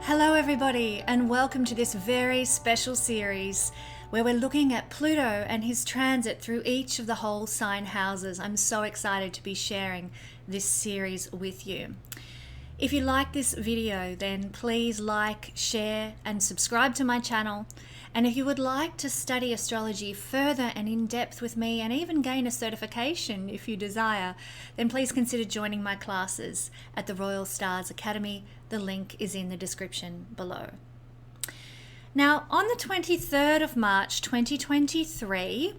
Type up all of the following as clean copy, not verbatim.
Hello everybody, and welcome to this very special series where we're looking at Pluto and his transit through each of the whole sign houses. I'm so excited to be sharing this series with you. If you like this video, then please like, share and subscribe to my channel. And if you would like to study astrology further and in depth with me and even gain a certification if you desire, then please consider joining my classes at the Royal Stars Academy. The link is in the description below. Now, on the 23rd of March 2023,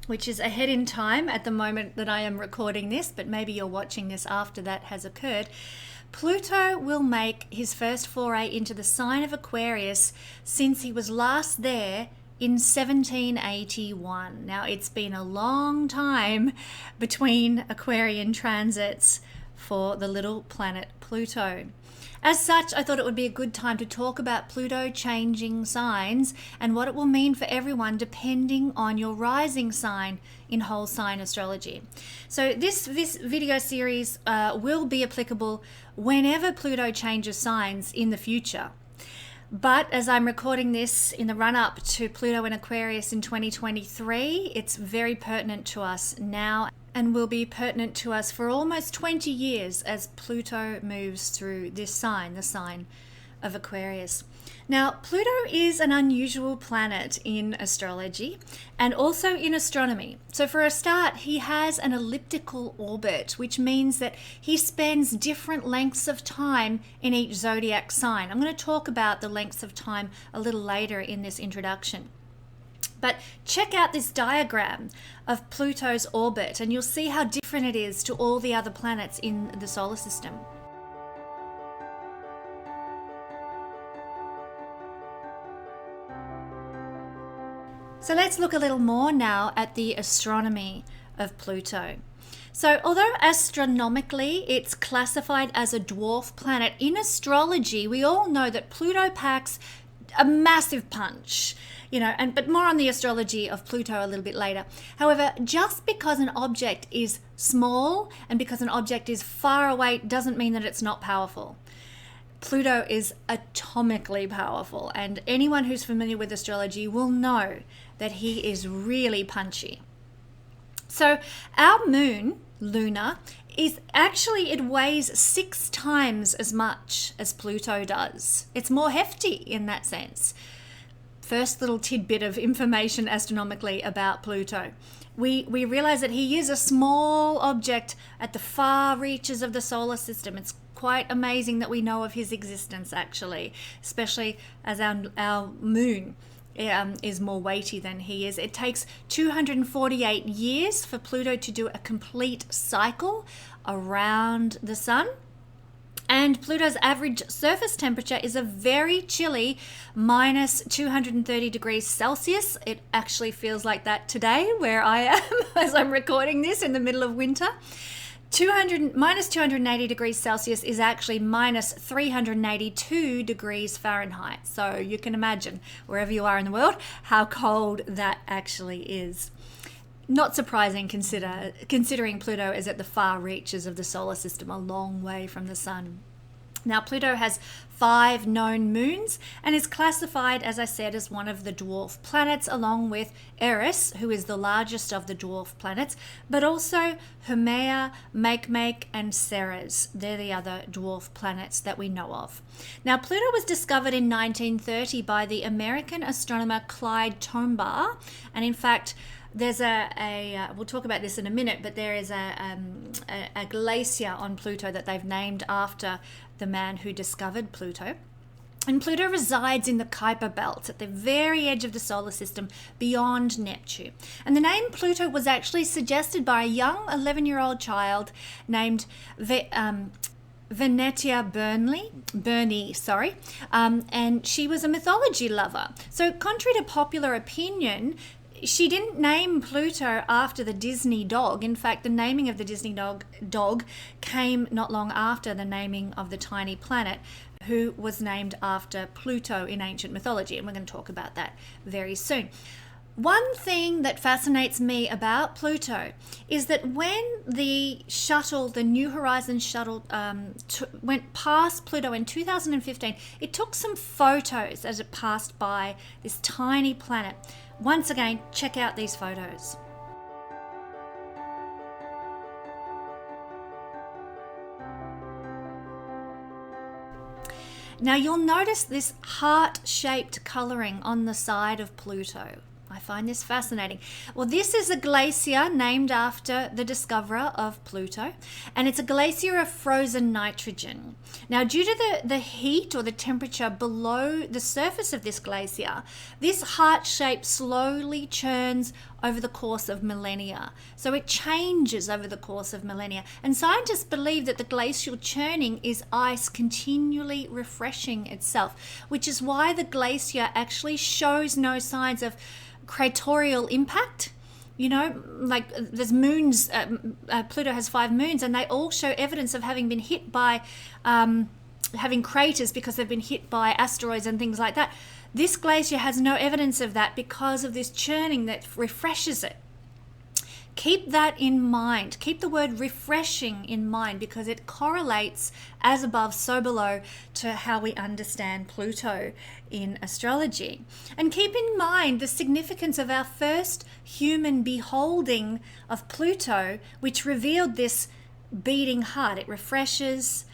which is ahead in time at the moment that I am recording this, but maybe you're watching this after that has occurred, Pluto will make his first foray into the sign of Aquarius since he was last there in 1781. Now, it's been a long time between Aquarian transits for the little planet Pluto. As such, I thought it would be a good time to talk about Pluto changing signs and what it will mean for everyone depending on your rising sign in whole sign astrology. So this video series will be applicable whenever Pluto changes signs in the future. But as I'm recording this in the run-up to Pluto in Aquarius in 2023, it's very pertinent to us now and will be pertinent to us for almost 20 years as Pluto moves through this sign, the sign of Aquarius. Now, Pluto is an unusual planet in astrology and also in astronomy. So for a start, he has an elliptical orbit, which means that he spends different lengths of time in each zodiac sign. I'm going to talk about the lengths of time a little later in this introduction. But check out this diagram of Pluto's orbit and you'll see how different it is to all the other planets in the solar system. So let's look a little more now at the astronomy of Pluto. So although astronomically it's classified as a dwarf planet, in astrology we all know that Pluto packs a massive punch, but more on the astrology of Pluto a little bit later. However, just because an object is small and because an object is far away doesn't mean that it's not powerful. Pluto is atomically powerful, and anyone who's familiar with astrology will know that he is really punchy. So our moon, Luna, it weighs 6 times as much as Pluto does. It's more hefty in that sense. First little tidbit of information astronomically about Pluto. We realize that he is a small object at the far reaches of the solar system. It's quite amazing that we know of his existence, actually, especially as our moon is more weighty than he is. It takes 248 years for Pluto to do a complete cycle around the sun. And Pluto's average surface temperature is a very chilly minus 230 degrees Celsius. It actually feels like that today where I am as I'm recording this in the middle of winter. Minus 280 degrees Celsius is actually minus 382 degrees Fahrenheit. So you can imagine, wherever you are in the world, how cold that actually is. Not surprising considering Pluto is at the far reaches of the solar system, a long way from the sun. Now, Pluto has 5 known moons and is classified, as I said, as one of the dwarf planets, along with Eris, who is the largest of the dwarf planets, but also Haumea, Makemake, and Ceres. They're the other dwarf planets that we know of. Now, Pluto was discovered in 1930 by the American astronomer Clyde Tombaugh, and in fact, there's we'll talk about this in a minute, but there is a glacier on Pluto that they've named after the man who discovered Pluto. And Pluto resides in the Kuiper belt at the very edge of the solar system beyond Neptune. And the name Pluto was actually suggested by a young 11-year-old child named Venetia Burney, and she was a mythology lover. So contrary to popular opinion, she didn't name Pluto after the Disney dog. In fact, the naming of the Disney dog came not long after the naming of the tiny planet, who was named after Pluto in ancient mythology. And we're going to talk about that very soon. One thing that fascinates me about Pluto is that when the shuttle, the New Horizons shuttle, went past Pluto in 2015, it took some photos as it passed by this tiny planet. Once again, check out these photos. Now you'll notice this heart-shaped colouring on the side of Pluto. I find this fascinating. Well, this is a glacier named after the discoverer of Pluto, and it's a glacier of frozen nitrogen. Now, due to the heat or the temperature below the surface of this glacier, this heart shape slowly churns over the course of millennia. So it changes over the course of millennia. And scientists believe that the glacial churning is ice continually refreshing itself, which is why the glacier actually shows no signs of craterial impact. You know, like there's moons, Pluto has 5 moons, and they all show evidence of having been hit by, having craters because they've been hit by asteroids and things like that. This glacier has no evidence of that because of this churning that refreshes it. Keep that in mind. Keep the word refreshing in mind because it correlates as above, so below to how we understand Pluto in astrology. And keep in mind the significance of our first human beholding of Pluto, which revealed this beating heart. It refreshes,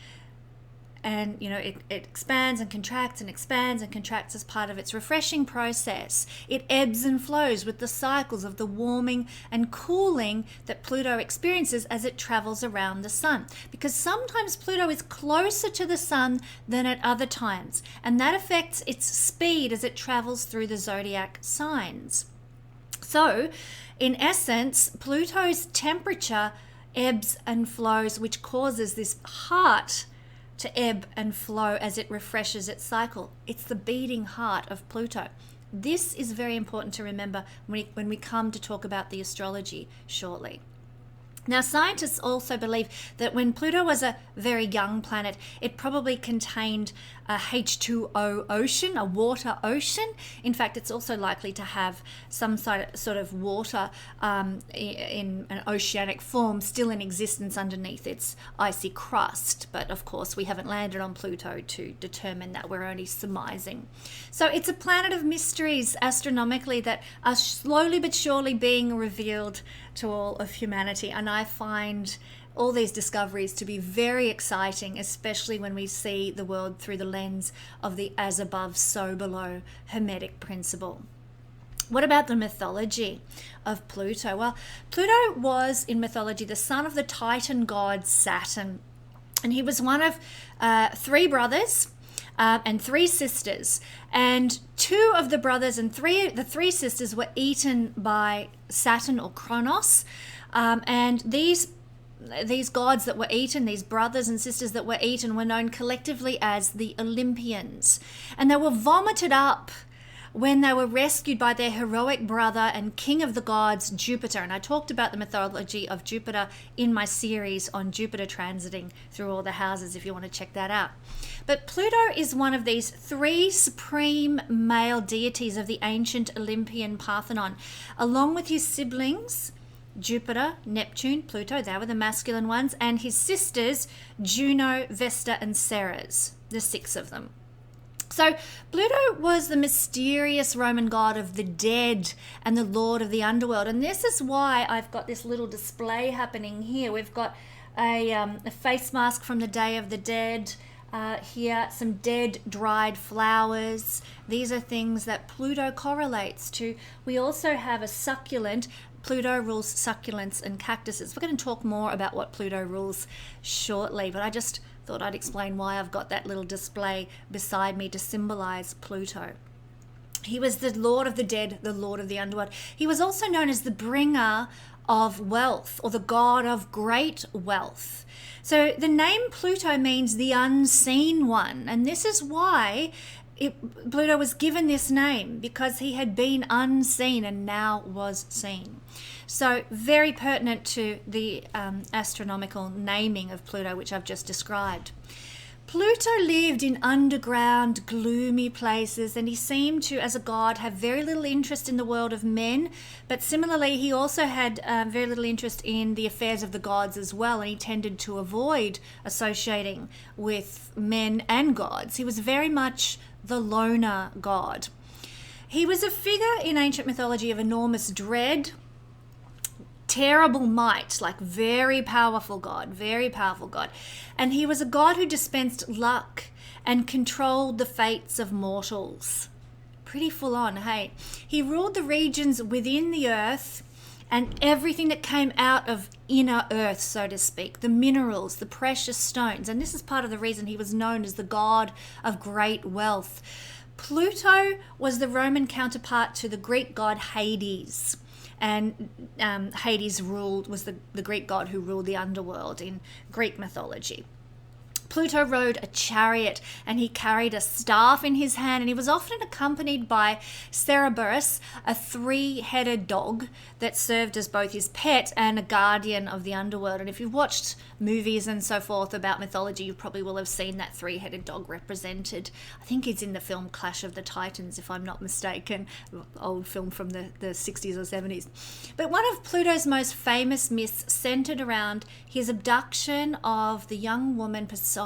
and you know, it expands and contracts and expands and contracts as part of its refreshing process. It ebbs and flows with the cycles of the warming and cooling that Pluto experiences as it travels around the sun. Because sometimes Pluto is closer to the sun than at other times, and that affects its speed as it travels through the zodiac signs. So, in essence, Pluto's temperature ebbs and flows, which causes this heart to ebb and flow as it refreshes its cycle. It's the beating heart of Pluto. This is very important to remember when we come to talk about the astrology shortly. Now, scientists also believe that when Pluto was a very young planet, it probably contained a H2O ocean, a water ocean. In fact, it's also likely to have some sort of water in an oceanic form still in existence underneath its icy crust. But of course, we haven't landed on Pluto to determine that. We're only surmising. So it's a planet of mysteries astronomically that are slowly but surely being revealed to all of humanity. And I find all these discoveries to be very exciting, especially when we see the world through the lens of the as above, so below Hermetic principle. What about the mythology of Pluto? Well, Pluto was in mythology the son of the Titan god Saturn, and he was one of 3 brothers and 3 sisters, and 2 of the brothers and the 3 sisters were eaten by Saturn or Kronos, and these gods that were eaten, these brothers and sisters that were eaten, were known collectively as the Olympians, and they were vomited up when they were rescued by their heroic brother and king of the gods, Jupiter. And I talked about the mythology of Jupiter in my series on Jupiter transiting through all the houses, if you want to check that out. But Pluto is one of these 3 supreme male deities of the ancient Olympian Parthenon, along with his siblings, Jupiter, Neptune, Pluto, they were the masculine ones, and his sisters, Juno, Vesta, and Ceres, the 6 of them. So Pluto was the mysterious Roman god of the dead and the lord of the underworld. And this is why I've got this little display happening here. We've got a face mask from the Day of the Dead here, some dead dried flowers. These are things that Pluto correlates to. We also have a succulent. Pluto rules succulents and cactuses. We're going to talk more about what Pluto rules shortly, but I just thought I'd explain why I've got that little display beside me to symbolize Pluto. He was the lord of the dead, the lord of the underworld. He was also known as the bringer of wealth, or the god of great wealth. So the name Pluto means the unseen one, and this is why Pluto was given this name, because he had been unseen and now was seen. So very pertinent to the astronomical naming of Pluto, which I've just described. Pluto lived in underground, gloomy places, and he seemed to, as a god, have very little interest in the world of men. But similarly, he also had very little interest in the affairs of the gods as well, and he tended to avoid associating with men and gods. He was very much the loner god. He was a figure in ancient mythology of enormous dread, terrible might, like very powerful god. And he was a god who dispensed luck and controlled the fates of mortals. Pretty full on, hey? He ruled the regions within the earth and everything that came out of inner earth, so to speak, the minerals, the precious stones. And this is part of the reason he was known as the god of great wealth. Pluto was the Roman counterpart to the Greek god Hades. And Hades was the Greek god who ruled the underworld in Greek mythology. Pluto rode a chariot and he carried a staff in his hand, and he was often accompanied by Cerberus, a three-headed dog that served as both his pet and a guardian of the underworld. And if you've watched movies and so forth about mythology, you probably will have seen that three-headed dog represented. I think it's in the film Clash of the Titans, if I'm not mistaken, old film from the 60s or 70s. But one of Pluto's most famous myths centered around his abduction of the young woman Persephone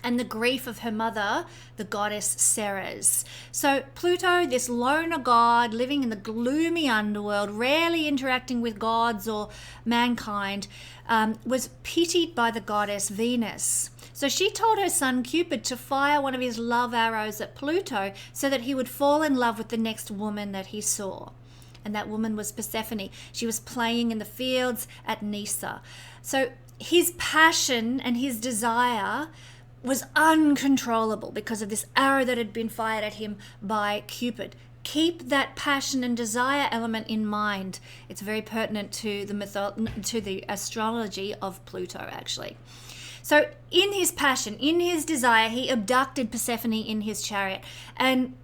and the grief of her mother, the goddess Ceres. So Pluto, this loner god living in the gloomy underworld, rarely interacting with gods or mankind, was pitied by the goddess Venus. So she told her son Cupid to fire one of his love arrows at Pluto so that he would fall in love with the next woman that he saw. And that woman was Persephone. She was playing in the fields at Nysa. So his passion and his desire was uncontrollable because of this arrow that had been fired at him by Cupid. Keep that passion and desire element in mind. It's very pertinent to the astrology of Pluto, actually. So in his passion, in his desire, he abducted Persephone in his chariot. And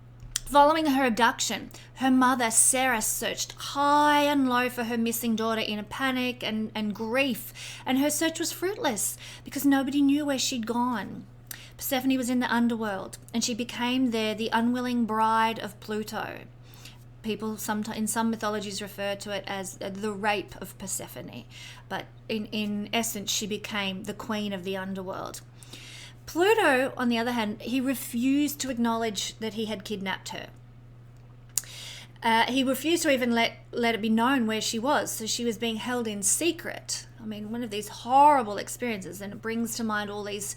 following her abduction, her mother, Ceres, searched high and low for her missing daughter in a panic and grief. And her search was fruitless because nobody knew where she'd gone. Persephone was in the underworld, and she became there the unwilling bride of Pluto. People in some mythologies refer to it as the rape of Persephone. But in essence, she became the queen of the underworld. Pluto, on the other hand, he refused to acknowledge that he had kidnapped her. He refused to even let it be known where she was, so she was being held in secret. I mean, one of these horrible experiences, and it brings to mind all these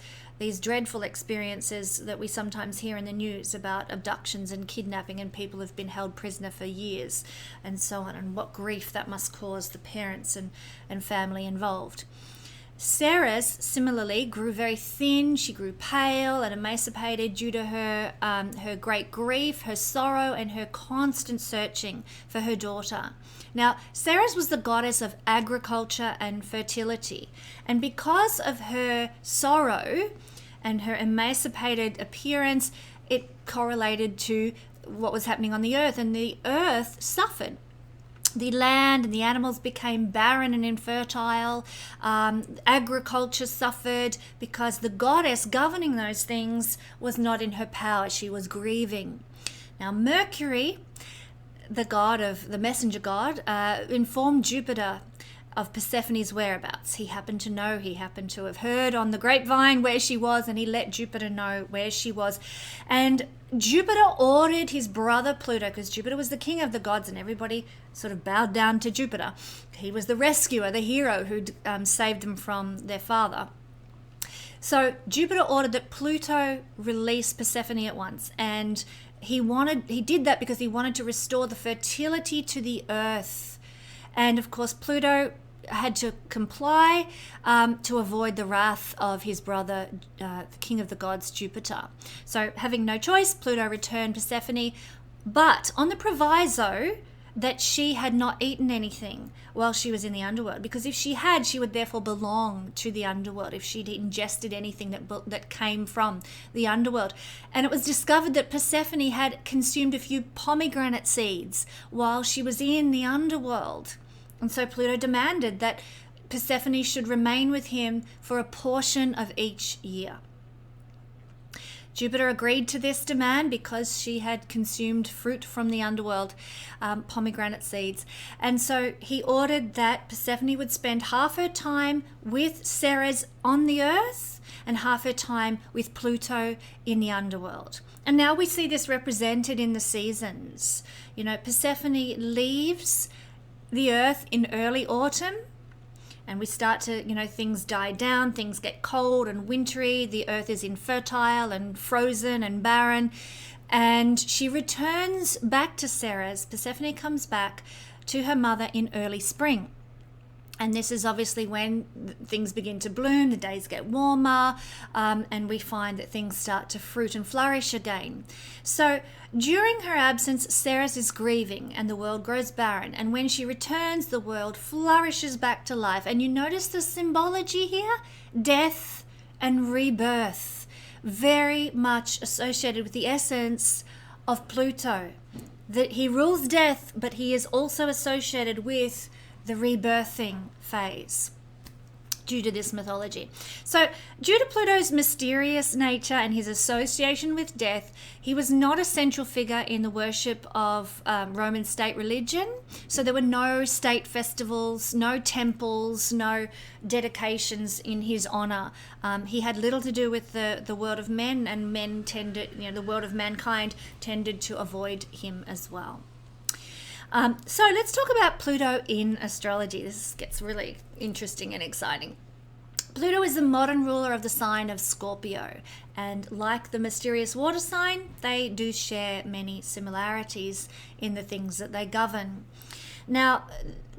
dreadful experiences that we sometimes hear in the news about abductions and kidnapping, and people have been held prisoner for years and so on, and what grief that must cause the parents and family involved. Ceres, similarly, grew very thin. She grew pale and emaciated due to her great grief, her sorrow, and her constant searching for her daughter. Now, Ceres was the goddess of agriculture and fertility. And because of her sorrow and her emaciated appearance, it correlated to what was happening on the earth, and the earth suffered. The land and the animals became barren and infertile. Agriculture suffered because the goddess governing those things was not in her power. She was grieving. Now, Mercury, the messenger god, informed Jupiter of Persephone's whereabouts. He happened to have heard on the grapevine where she was, and he let Jupiter know where she was. And Jupiter ordered his brother Pluto, because Jupiter was the king of the gods and everybody sort of bowed down to Jupiter. He was the rescuer, the hero who saved them from their father. So Jupiter ordered that Pluto release Persephone at once, and he did that because he wanted to restore the fertility to the earth. And of course, Pluto had to comply to avoid the wrath of his brother, the king of the gods, Jupiter. So having no choice, Pluto returned Persephone, but on the proviso that she had not eaten anything while she was in the underworld, because if she had, she would therefore belong to the underworld if she'd ingested anything that came from the underworld. And it was discovered that Persephone had consumed a few pomegranate seeds while she was in the underworld. And so Pluto demanded that Persephone should remain with him for a portion of each year. Jupiter agreed to this demand because she had consumed fruit from the underworld, pomegranate seeds. And so he ordered that Persephone would spend half her time with Ceres on the earth and half her time with Pluto in the underworld. And now we see this represented in the seasons. You know, Persephone leaves the earth in early autumn, and we start to, things die down, things get cold and wintry, the earth is infertile and frozen and barren, and she returns back to Ceres. Persephone comes back to her mother in early spring. And this is obviously when things begin to bloom, the days get warmer, and we find that things start to fruit and flourish again. So during her absence, Ceres is grieving and the world grows barren. And when she returns, the world flourishes back to life. And you notice the symbology here? Death and rebirth, very much associated with the essence of Pluto. That he rules death, but he is also associated with the rebirthing phase due to this mythology. So due to Pluto's mysterious nature and his association with death, he was not a central figure in the worship of Roman state religion. So there were no state festivals, no temples, no dedications in his honor. He had little to do with the world of men, and men tended, the world of mankind tended to avoid him as well. So let's talk about Pluto in astrology. This gets really interesting and exciting. Pluto is the modern ruler of the sign of Scorpio, and like the mysterious water sign, they do share many similarities in the things that they govern. Now,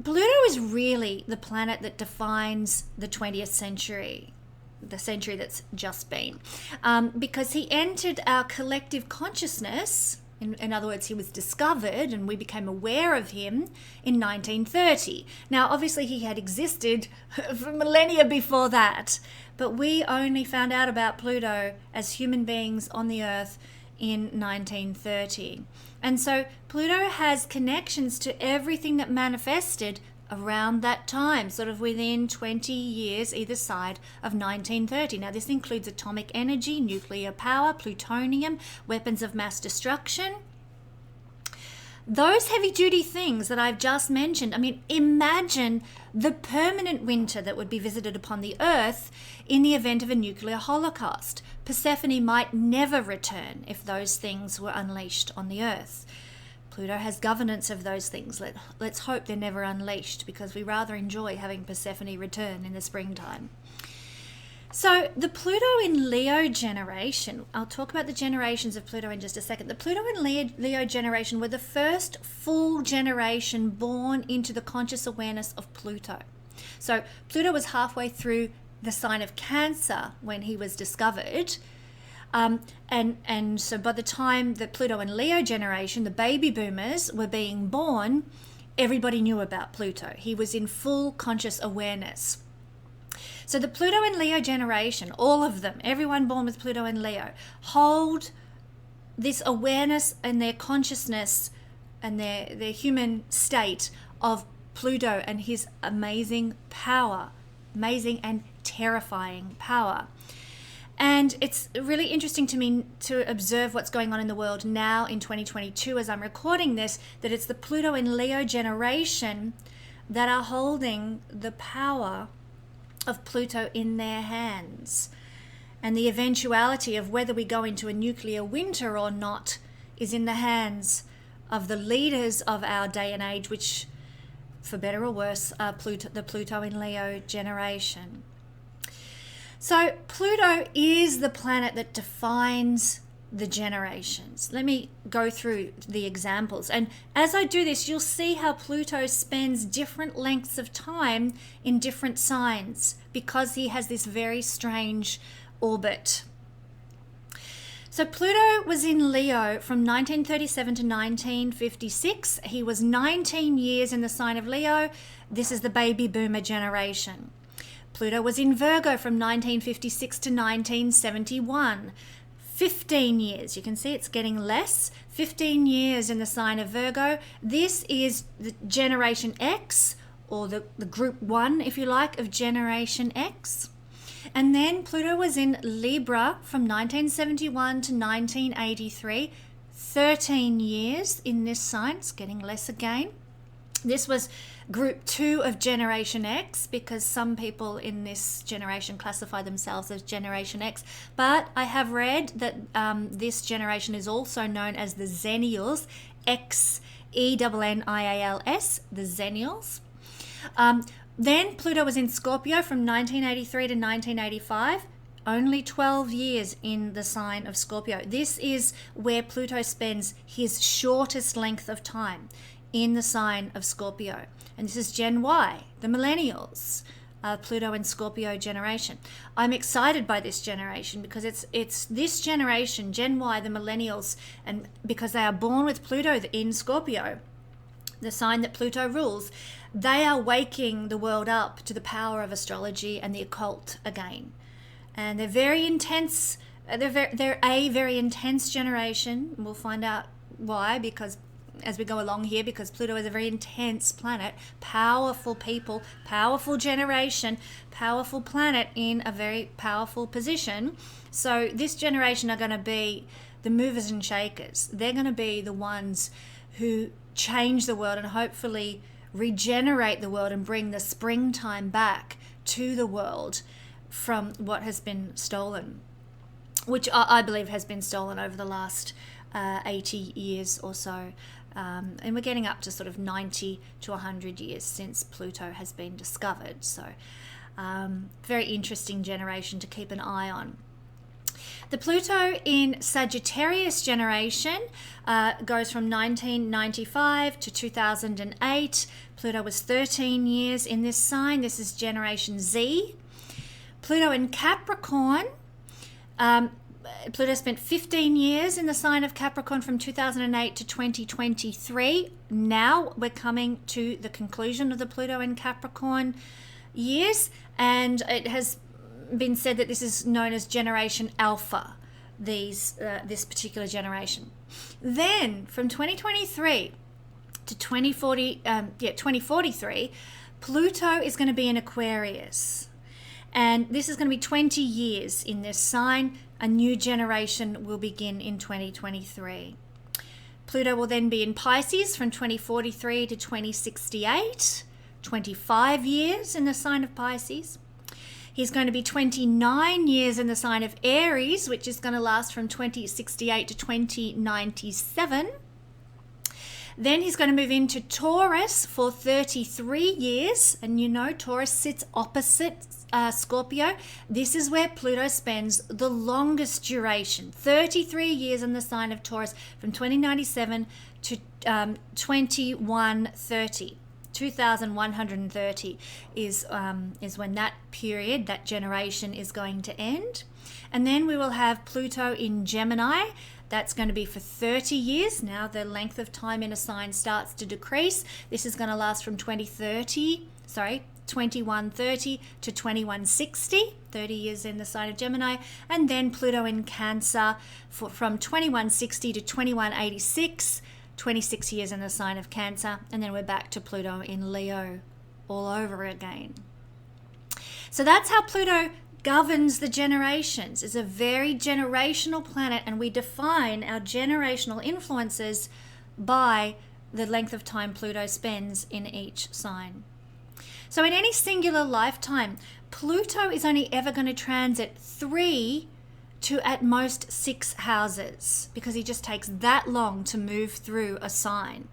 Pluto is really the planet that defines the 20th century, the century that's just been, because he entered our collective consciousness. In other words, he was discovered and we became aware of him in 1930. Now, obviously, he had existed for millennia before that, but we only found out about Pluto as human beings on the Earth in 1930. And so Pluto has connections to everything that manifested around that time, sort of within 20 years either side of 1930. Now, this includes atomic energy, nuclear power, plutonium, weapons of mass destruction. Those heavy-duty things that I've just mentioned, I mean, imagine the permanent winter that would be visited upon the Earth in the event of a nuclear holocaust. Persephone might never return if those things were unleashed on the Earth. Pluto has governance of those things. Let's hope they're never unleashed, because we rather enjoy having Persephone return in the springtime. So the Pluto in Leo generation, I'll talk about the generations of Pluto in just a second. The Pluto in Leo generation were the first full generation born into the conscious awareness of Pluto. So Pluto was halfway through the sign of Cancer when he was discovered. And so by the time the Pluto and Leo generation, the baby boomers, were being born, everybody knew about Pluto. He was in full conscious awareness. So the Pluto and Leo generation, all of them, everyone born with Pluto and Leo, hold this awareness and their consciousness and their human state of Pluto and his amazing power, amazing and terrifying power. And it's really interesting to me to observe what's going on in the world now in 2022 as I'm recording this, that it's the Pluto and Leo generation that are holding the power of Pluto in their hands. And the eventuality of whether we go into a nuclear winter or not is in the hands of the leaders of our day and age, which, for better or worse, are the Pluto in Leo generation. So Pluto is the planet that defines the generations. Let me go through the examples. And as I do this, you'll see how Pluto spends different lengths of time in different signs because he has this very strange orbit. So Pluto was in Leo from 1937 to 1956. He was 19 years in the sign of Leo. This is the baby boomer generation. Pluto was in Virgo from 1956 to 1971. 15 years. You can see it's getting less. 15 years in the sign of Virgo. This is the Generation X or the group 1, if you like, of Generation X. And then Pluto was in Libra from 1971 to 1983, 13 years in this sign. It's getting less again. This was group 2 of Generation X, because some people in this generation classify themselves as Generation X. But I have read that this generation is also known as the Xennials, Xennials, the Xennials. Then Pluto was in Scorpio from 1983 to 1985. Only 12 years in the sign of Scorpio. This is where Pluto spends his shortest length of time, in the sign of Scorpio. And this is Gen Y, the millennials, Pluto and Scorpio generation. I'm excited by this generation because it's this generation, Gen Y, the millennials, and because they are born with Pluto in Scorpio, the sign that Pluto rules, they are waking the world up to the power of astrology and the occult again. And they're very intense. They're a very intense generation. We'll find out why, because as we go along here, because Pluto is a very intense planet, powerful people, powerful generation, powerful planet in a very powerful position. So this generation are going to be the movers and shakers. They're going to be the ones who change the world and hopefully regenerate the world and bring the springtime back to the world from what has been stolen, which I believe has been stolen over the last 80 years or so. And we're getting up to sort of 90 to 100 years since Pluto has been discovered. So very interesting generation to keep an eye on. The Pluto in Sagittarius generation goes from 1995 to 2008. Pluto was 13 years in this sign. This is Generation Z. Pluto in Capricorn. Pluto spent 15 years in the sign of Capricorn from 2008 to 2023. Now we're coming to the conclusion of the Pluto in Capricorn years, and it has been said that this is known as Generation Alpha, this particular generation. Then from 2023 to 2043, Pluto is going to be in Aquarius. And this is going to be 20 years in this sign. A new generation will begin in 2023. Pluto will then be in Pisces from 2043 to 2068, 25 years in the sign of Pisces. He's going to be 29 years in the sign of Aries, which is going to last from 2068 to 2097. Then he's going to move into Taurus for 33 years. And you know, Taurus sits opposite Scorpio. This is where Pluto spends the longest duration, 33 years in the sign of Taurus, from 2097 to 2130. 2130 is when that period, that generation, is going to end. And then we will have Pluto in Gemini. That's going to be for 30 years. Now the length of time in a sign starts to decrease. This is going to last from 2130 to 2160, 30 years in the sign of Gemini. And then Pluto in Cancer from 2160 to 2186, 26 years in the sign of Cancer. And then we're back to Pluto in Leo all over again. So that's how Pluto governs the generations. It's a very generational planet, and we define our generational influences by the length of time Pluto spends in each sign. So in any singular lifetime, Pluto is only ever going to transit 3 to at most 6 houses, because he just takes that long to move through a sign.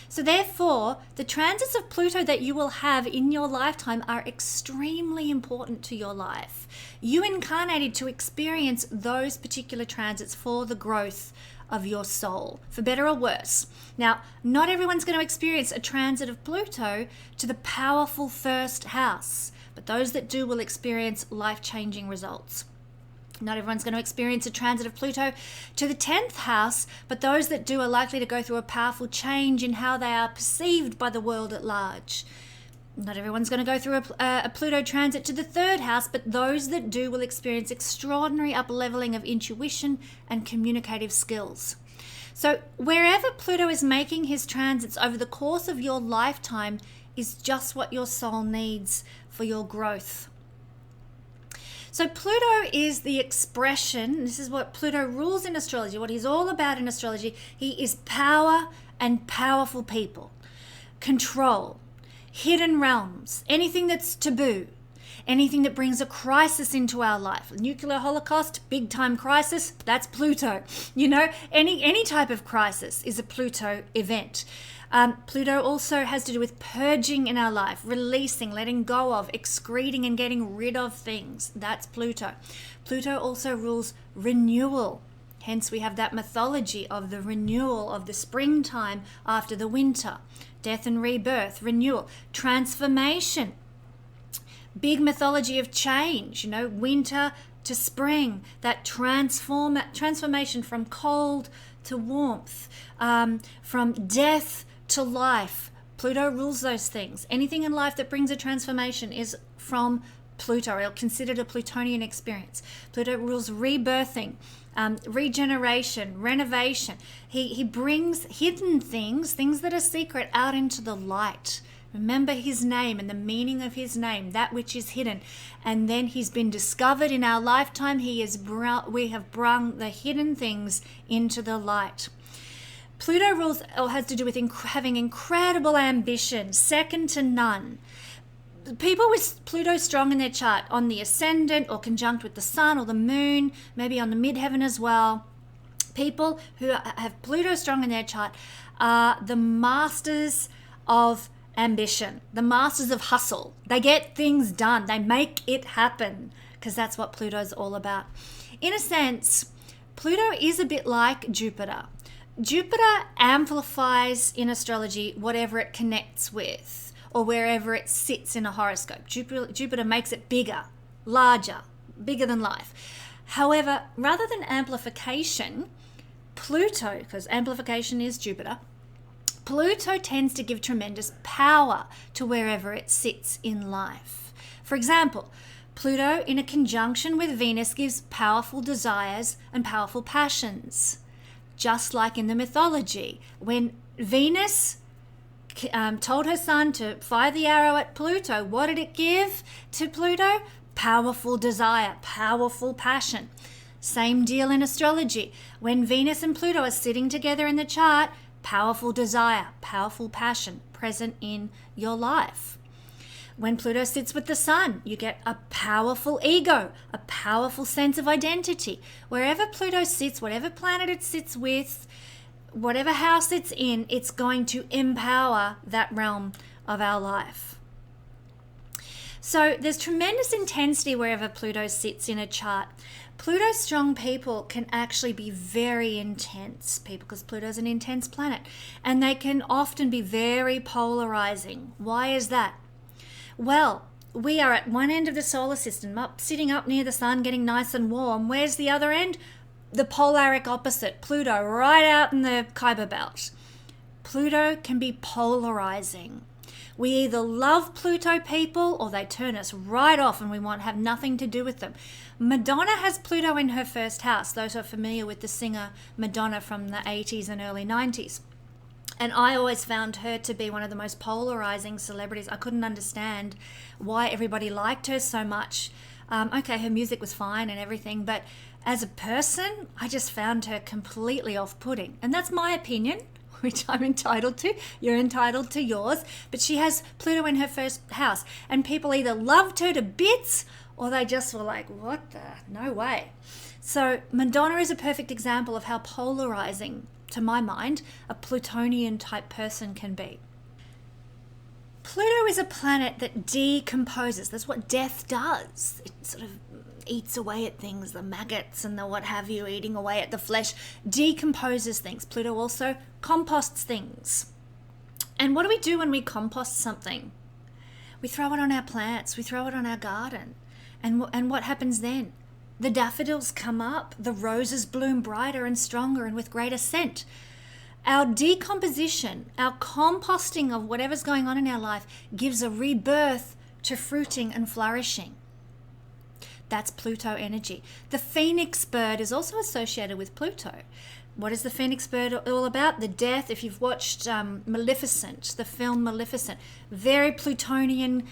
So therefore, the transits of Pluto that you will have in your lifetime are extremely important to your life. You incarnated to experience those particular transits for the growth of your soul, for better or worse. Now, not everyone's going to experience a transit of Pluto to the powerful first house, but those that do will experience life-changing results. Not everyone's going to experience a transit of Pluto to the 10th house, but those that do are likely to go through a powerful change in how they are perceived by the world at large. Not everyone's going to go through a Pluto transit to the 3rd house, but those that do will experience extraordinary up-leveling of intuition and communicative skills. So wherever Pluto is making his transits over the course of your lifetime, is just what your soul needs for your growth. So Pluto is the expression, this is what Pluto rules in astrology, what he's all about in astrology. He is power and powerful people, control, hidden realms, anything that's taboo, anything that brings a crisis into our life. Nuclear holocaust, big time crisis, that's Pluto. You know, any type of crisis is a Pluto event. Pluto also has to do with purging in our life, releasing, letting go of, excreting and getting rid of things. That's Pluto. Pluto also rules renewal. Hence we have that mythology of the renewal of the springtime after the winter. Death and rebirth, renewal, transformation. Big mythology of change, you know, winter to spring, that transformation from cold to warmth, from death to life. Pluto rules those things. Anything in life that brings a transformation is from Pluto, or considered a Plutonian experience. Pluto rules rebirthing, regeneration, renovation. He brings hidden things that are secret, out into the light. Remember his name and the meaning of his name, that which is hidden. And then he's been discovered in our lifetime. We have brung the hidden things into the light. Pluto rules, or has to do with having incredible ambition, second to none. People with Pluto strong in their chart, on the ascendant or conjunct with the sun or the moon, maybe on the midheaven as well. People who have Pluto strong in their chart are the masters of ambition, the masters of hustle. They get things done. They make it happen, because that's what Pluto's all about. In a sense, Pluto is a bit like Jupiter. Jupiter amplifies in astrology whatever it connects with, or wherever it sits in a horoscope. Jupiter makes it bigger, larger, bigger than life. However, rather than amplification, Pluto, because amplification is Jupiter, Pluto tends to give tremendous power to wherever it sits in life. For example, Pluto in a conjunction with Venus gives powerful desires and powerful passions. Just like in the mythology, when Venus told her son to fire the arrow at Pluto, what did it give to Pluto? Powerful desire, powerful passion. Same deal in astrology. When Venus and Pluto are sitting together in the chart, powerful desire, powerful passion present in your life. When Pluto sits with the sun, you get a powerful ego, a powerful sense of identity. Wherever Pluto sits, whatever planet it sits with, whatever house it's in, it's going to empower that realm of our life. So there's tremendous intensity wherever Pluto sits in a chart. Pluto strong people can actually be very intense people, because Pluto's an intense planet, and they can often be very polarizing. Why is that? Well, we are at one end of the solar system, sitting up near the sun, getting nice and warm. Where's the other end? The polaric opposite, Pluto, right out in the Kuiper Belt. Pluto can be polarizing. We either love Pluto people, or they turn us right off and we want to have nothing to do with them. Madonna has Pluto in her first house, those who are familiar with the singer Madonna from the 80s and early 90s. And I always found her to be one of the most polarizing celebrities. I couldn't understand why everybody liked her so much. Okay, her music was fine and everything, but as a person, I just found her completely off-putting. And that's my opinion, which I'm entitled to. You're entitled to yours. But she has Pluto in her first house. And people either loved her to bits, or they just were like, what the? No way. So Madonna is a perfect example of how polarizing, to my mind, a Plutonian type person can be. Pluto is a planet that decomposes. That's what death does. It sort of eats away at things, the maggots and the what have you, eating away at the flesh, decomposes things. Pluto also composts things. And what do we do when we compost something? We throw it on our plants, we throw it on our garden. And what happens then? The daffodils come up, the roses bloom brighter and stronger and with greater scent. Our decomposition, our composting of whatever's going on in our life gives a rebirth to fruiting and flourishing. That's Pluto energy. The phoenix bird is also associated with Pluto. What is the phoenix bird all about? The death. If you've watched Maleficent, the film Maleficent, very Plutonian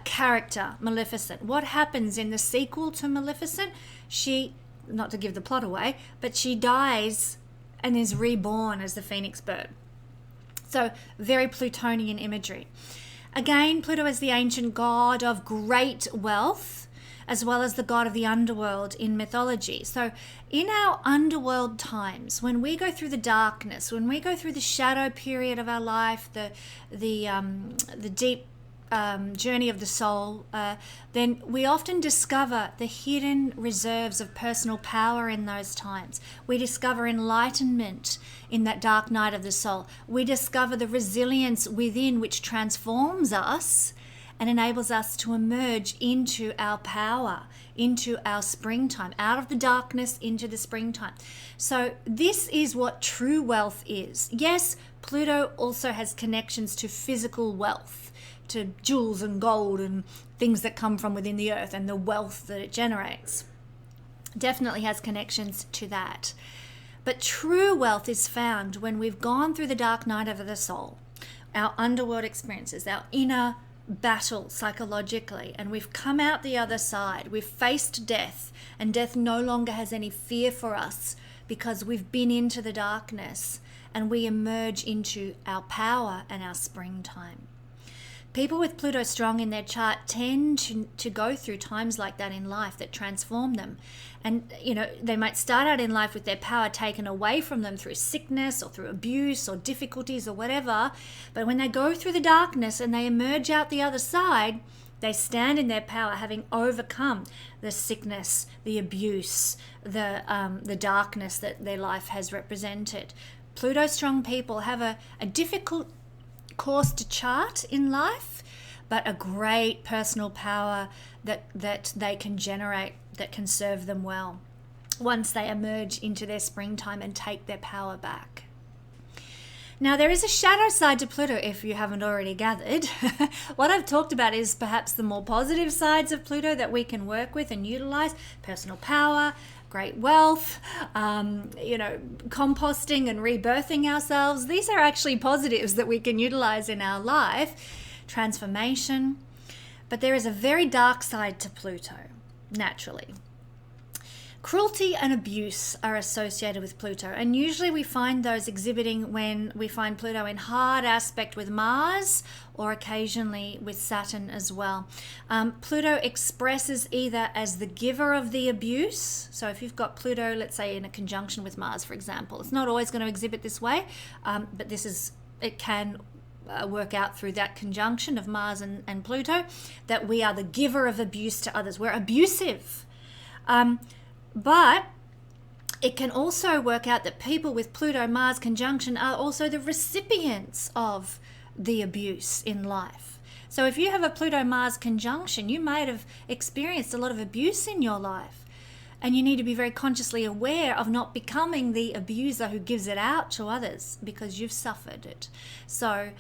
character, Maleficent. What happens in the sequel to Maleficent? She, not to give the plot away, but she dies and is reborn as the phoenix bird. So very Plutonian imagery. Again, Pluto is the ancient god of great wealth, as well as the god of the underworld in mythology. So in our underworld times, when we go through the darkness, when we go through the shadow period of our life, the deep journey of the soul, then we often discover the hidden reserves of personal power in those times. We discover enlightenment in that dark night of the soul. We discover the resilience within which transforms us and enables us to emerge into our power, into our springtime, out of the darkness into the springtime. So this is what true wealth is. Yes, Pluto also has connections to physical wealth, to jewels and gold and things that come from within the earth and the wealth that it generates. Definitely has connections to that. But true wealth is found when we've gone through the dark night of the soul, our underworld experiences, our inner battle psychologically, and we've come out the other side. We've faced death, and death no longer has any fear for us because we've been into the darkness and we emerge into our power and our springtime. People with Pluto strong in their chart tend to go through times like that in life that transform them. And, they might start out in life with their power taken away from them through sickness or through abuse or difficulties or whatever. But when they go through the darkness and they emerge out the other side, they stand in their power, having overcome the sickness, the abuse, the darkness that their life has represented. Pluto strong people have a difficult course to chart in life, but a great personal power that they can generate that can serve them well once they emerge into their springtime and take their power back. Now, there is a shadow side to Pluto, if you haven't already gathered. What I've talked about is perhaps the more positive sides of Pluto that we can work with and utilize: personal power, great wealth, composting and rebirthing ourselves. These are actually positives that we can utilize in our life, transformation. But there is a very dark side to Pluto, naturally. Cruelty and abuse are associated with Pluto, and usually we find those exhibiting when we find Pluto in hard aspect with Mars, or occasionally with Saturn as well. Pluto expresses either as the giver of the abuse. So if you've got Pluto, let's say in a conjunction with Mars, for example, it's not always going to exhibit this way, but it can work out through that conjunction of Mars and Pluto, that we are the giver of abuse to others. We're abusive. But it can also work out that people with Pluto-Mars conjunction are also the recipients of the abuse in life. So if you have a Pluto-Mars conjunction, you might have experienced a lot of abuse in your life. And you need to be very consciously aware of not becoming the abuser who gives it out to others because you've suffered it. So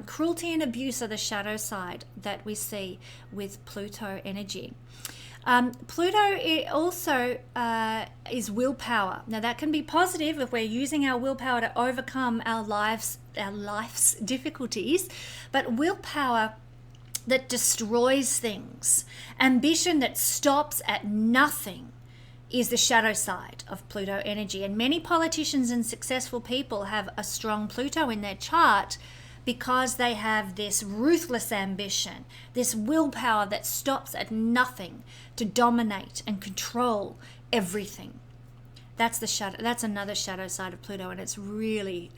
cruelty and abuse are the shadow side that we see with Pluto energy. Pluto also is willpower. Now that can be positive if we're using our willpower to overcome our life's difficulties, but willpower that destroys things, ambition that stops at nothing, is the shadow side of Pluto energy. And many politicians and successful people have a strong Pluto in their chart because they have this ruthless ambition, this willpower that stops at nothing to dominate and control everything. That's the shadow. That's another shadow side of Pluto, and it's really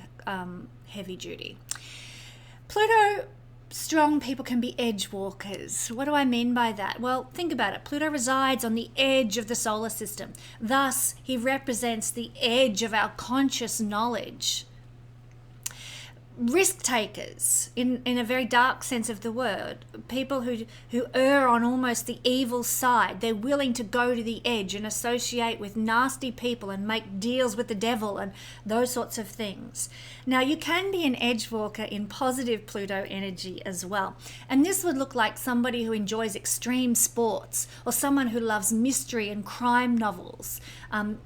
heavy duty. Pluto strong people can be edge walkers. What do I mean by that? Well, think about it. Pluto resides on the edge of the solar system. Thus, he represents the edge of our conscious knowledge. risk takers in a very dark sense of the word, people who err on almost the evil side. They're willing to go to the edge and associate with nasty people and make deals with the devil and those sorts of things. Now, you can be an edge walker in positive Pluto energy as well, and this would look like somebody who enjoys extreme sports or someone who loves mystery and crime novels.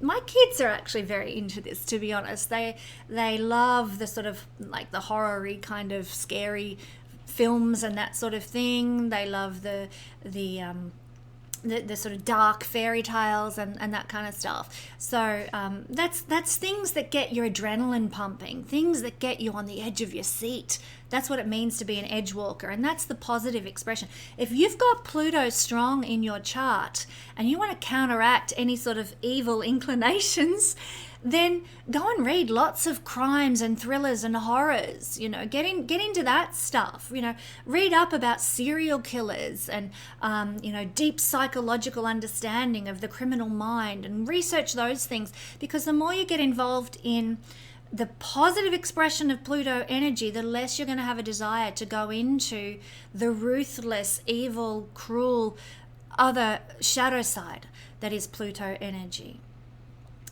My kids are actually very into this, to be honest. They love the sort of like the horror-y kind of scary films and that sort of thing. They love the sort of dark fairy tales and that kind of stuff. So that's things that get your adrenaline pumping, things that get you on the edge of your seat. That's what it means to be an edge walker, and that's the positive expression. If you've got Pluto strong in your chart and you want to counteract any sort of evil inclinations, then go and read lots of crimes and thrillers and horrors. Get into that stuff. Read up about serial killers and deep psychological understanding of the criminal mind, and research those things, because the more you get involved in the positive expression of Pluto energy, the less you're going to have a desire to go into the ruthless, evil, cruel, other shadow side that is Pluto energy.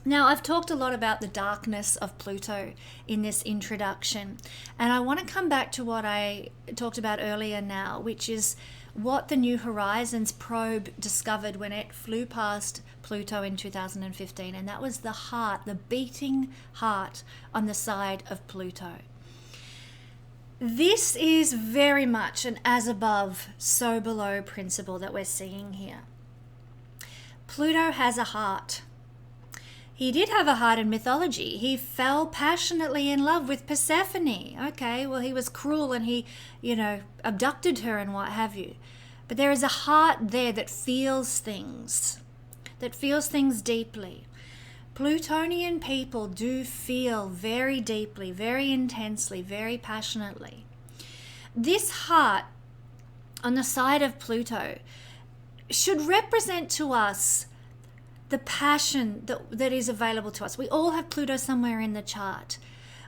Now, I've talked a lot about the darkness of Pluto in this introduction, and I want to come back to what I talked about earlier now, which is what the New Horizons probe discovered when it flew past Pluto in 2015, and that was the heart, the beating heart on the side of Pluto. This is very much an as above, so below principle that we're seeing here. Pluto has a heart. He did have a heart in mythology. He fell passionately in love with Persephone. Okay, well, he was cruel and he, abducted her and what have you. But there is a heart there that feels things deeply. Plutonian people do feel very deeply, very intensely, very passionately. This heart on the side of Pluto should represent to us the passion that is available to us. We all have Pluto somewhere in the chart.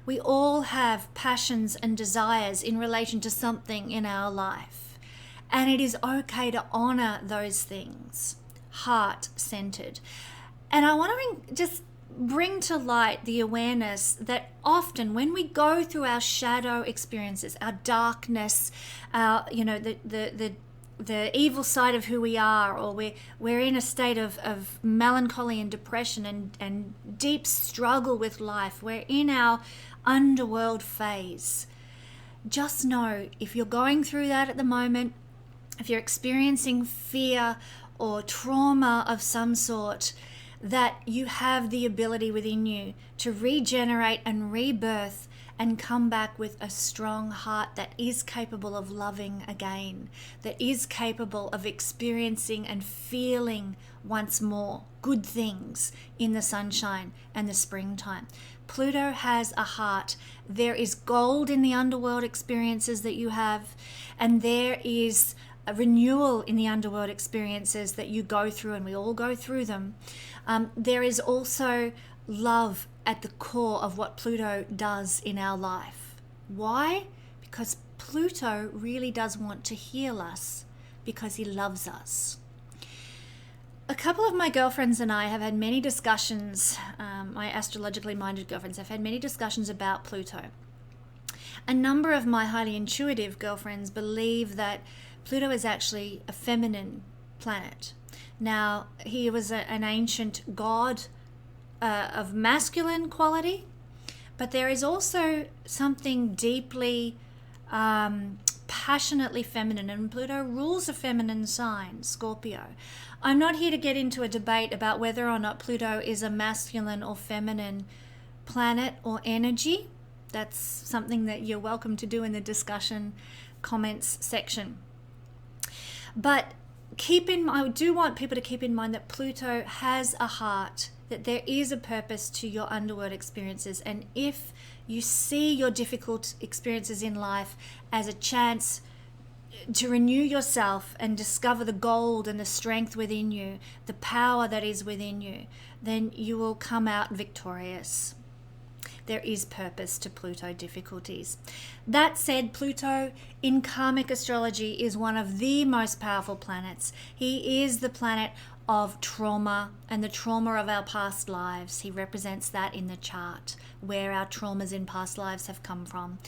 We all have passions and desires in relation to something in our life. And it is okay to honor those things, heart-centered. And I want to just bring to light the awareness that often when we go through our shadow experiences, our darkness, our, the evil side of who we are, or we're in a state of melancholy and depression and deep struggle with life, we're in our underworld phase. Just know, if you're going through that at the moment, if you're experiencing fear or trauma of some sort, that you have the ability within you to regenerate and rebirth and come back with a strong heart that is capable of loving again, that is capable of experiencing and feeling once more good things in the sunshine and the springtime. Pluto has a heart. There is gold in the underworld experiences that you have, and there is a renewal in the underworld experiences that you go through, and we all go through them. There is also love at the core of what Pluto does in our life. Why? Because Pluto really does want to heal us, because he loves us. A couple of my girlfriends and I have had many discussions, my astrologically minded girlfriends have had many discussions about Pluto. A number of my highly intuitive girlfriends believe that Pluto is actually a feminine planet. Now, he was an ancient god of masculine quality, but there is also something deeply, passionately feminine, and Pluto rules a feminine sign, Scorpio. I'm not here to get into a debate about whether or not Pluto is a masculine or feminine planet or energy. That's something that you're welcome to do in the discussion comments section. But I do want people to keep in mind that Pluto has a heart, that there is a purpose to your underworld experiences. And if you see your difficult experiences in life as a chance to renew yourself and discover the gold and the strength within you, the power that is within you, then you will come out victorious. there is purpose to Pluto difficulties. That said, Pluto in Karmic astrology is one of the most powerful planets. He is the planet of trauma and the trauma of our past lives. He represents that in the chart, where our traumas in past lives have come from.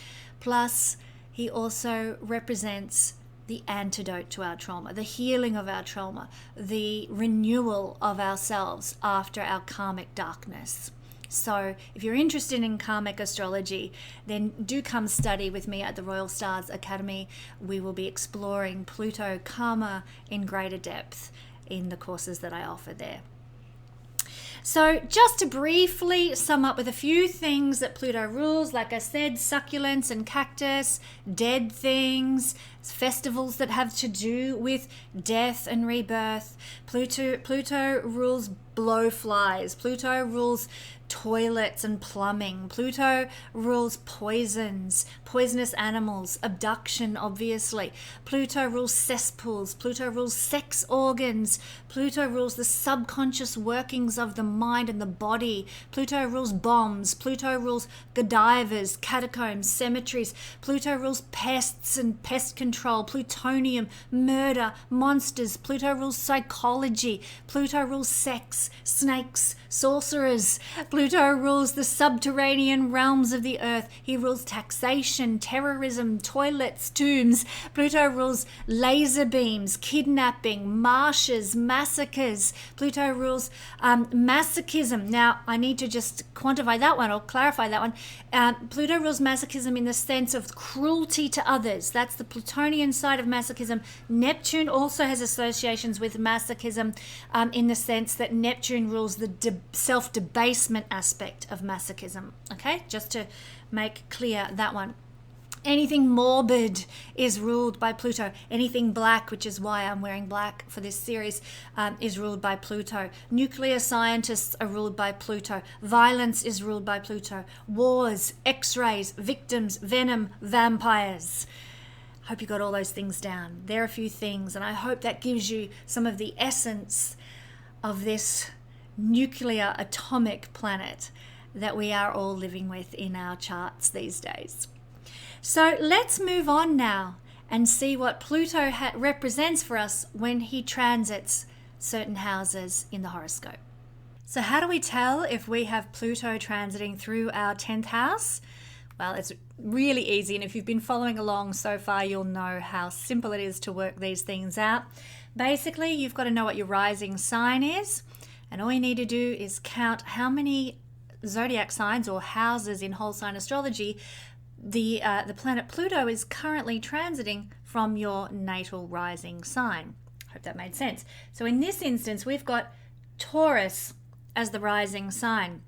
Plus, he also represents the antidote to our trauma, the healing of our trauma, the renewal of ourselves after our karmic darkness. So if you're interested in karmic astrology, then do come study with me at the Royal Stars Academy. We will be exploring Pluto karma in greater depth in the courses that I offer there. So just to briefly sum up with a few things that Pluto rules, like I said, succulents and cactus, dead things, festivals that have to do with death and rebirth. Pluto rules blowflies. Pluto rules toilets and plumbing. Pluto rules poisonous animals, abduction, obviously. Pluto rules cesspools. Pluto rules sex organs. Pluto rules the subconscious workings of the mind and the body. Pluto rules bombs. Pluto rules Godivas, catacombs, cemeteries. Pluto rules pests and pest control, plutonium, murder, monsters. Pluto rules psychology. Pluto rules sex, snakes, sorcerers. Pluto rules the subterranean realms of the earth. He rules taxation, terrorism, toilets, tombs. Pluto rules laser beams, kidnapping, marshes, massacres. Pluto rules masochism. Now, I need to just quantify that one or clarify that one. Pluto rules masochism in the sense of cruelty to others. That's the Plutonian side of masochism. Neptune also has associations with masochism in the sense that Neptune rules the self-debasement aspect of masochism. Okay, just to make clear that one. Anything morbid is ruled by Pluto. Anything black, which is why I'm wearing black for this series, is ruled by Pluto. Nuclear scientists are ruled by Pluto. Violence is ruled by Pluto. Wars, X-rays, victims, venom, vampires. Hope you got all those things down. There are a few things, and I hope that gives you some of the essence of this nuclear atomic planet that we are all living with in our charts these days. So let's move on now and see what Pluto represents for us when he transits certain houses in the horoscope. So how do we tell if we have Pluto transiting through our 10th house? Well, it's really easy, and if you've been following along so far, you'll know how simple it is to work these things out. Basically, you've got to know what your rising sign is, and all you need to do is count how many zodiac signs or houses in whole sign astrology the planet Pluto is currently transiting from your natal rising sign. Hope that made sense. So in this instance, we've got Taurus as the rising sign,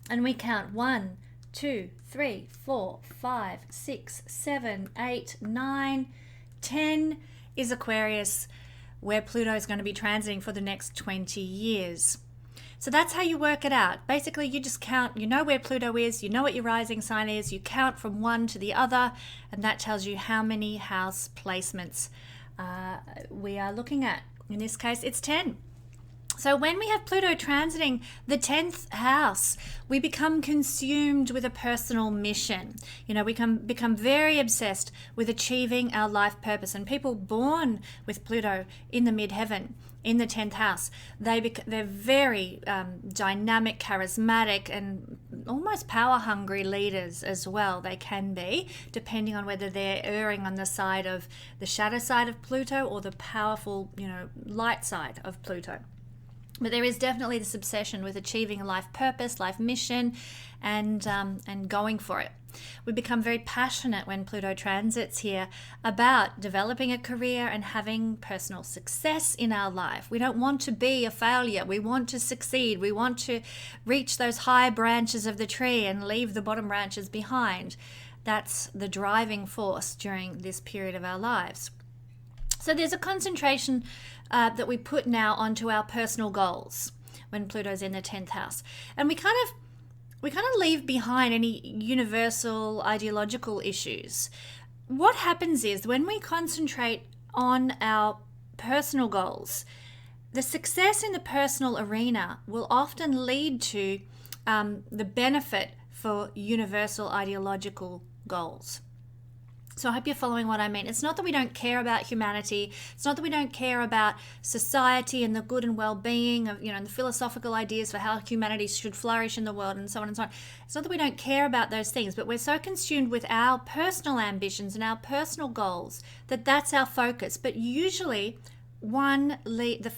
and we count 1, 2, 3, 4, 5, 6, 7, 8, 9, 10 is Aquarius, where Pluto is going to be transiting for the next 20 years. So that's how you work it out. Basically, you just count, you know where Pluto is, you know what your rising sign is, you count from one to the other, and that tells you how many house placements we are looking at. In this case, it's 10. So when we have Pluto transiting the 10th house, we become consumed with a personal mission. You know, we can become very obsessed with achieving our life purpose. And people born with Pluto in the midheaven, in the 10th house, they're very dynamic, charismatic, and almost power-hungry leaders as well. They can be, depending on whether they're erring on the side of the shadow side of Pluto or the powerful, light side of Pluto. But there is definitely this obsession with achieving a life purpose, life mission, and going for it. We become very passionate when Pluto transits here about developing a career and having personal success in our life. We don't want to be a failure. We want to succeed. We want to reach those high branches of the tree and leave the bottom branches behind. That's the driving force during this period of our lives. So there's a concentration that we put now onto our personal goals when Pluto's in the 10th house. And we kind of leave behind any universal ideological issues. What happens is when we concentrate on our personal goals, the success in the personal arena will often lead to the benefit for universal ideological goals. So I hope you're following what I mean. It's not that we don't care about humanity. It's not that we don't care about society and the good and well-being of, and the philosophical ideas for how humanity should flourish in the world and so on and so on. It's not that we don't care about those things, but we're so consumed with our personal ambitions and our personal goals that that's our focus. But usually the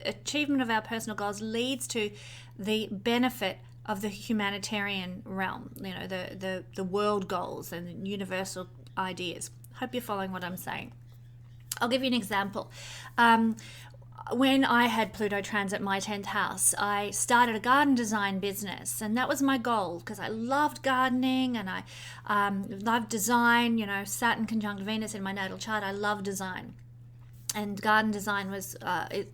achievement of our personal goals leads to the benefit of the humanitarian realm, the world goals and universal ideas. Hope you're following what I'm saying. I'll give you an example. When I had Pluto transit my 10th house, I started a garden design business, and that was my goal because I loved gardening and I loved design. Saturn conjunct Venus in my natal chart, I love design. And garden design was,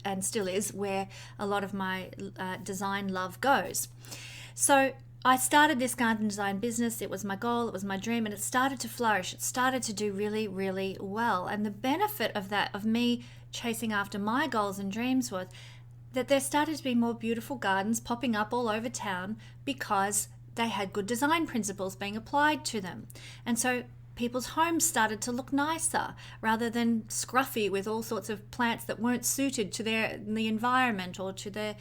and still is, where a lot of my design love goes. So I started this garden design business. It was my goal, it was my dream, and it started to flourish. It started to do really, really well. And the benefit of that, of me chasing after my goals and dreams, was that there started to be more beautiful gardens popping up all over town because they had good design principles being applied to them. And so people's homes started to look nicer rather than scruffy with all sorts of plants that weren't suited to the environment or to their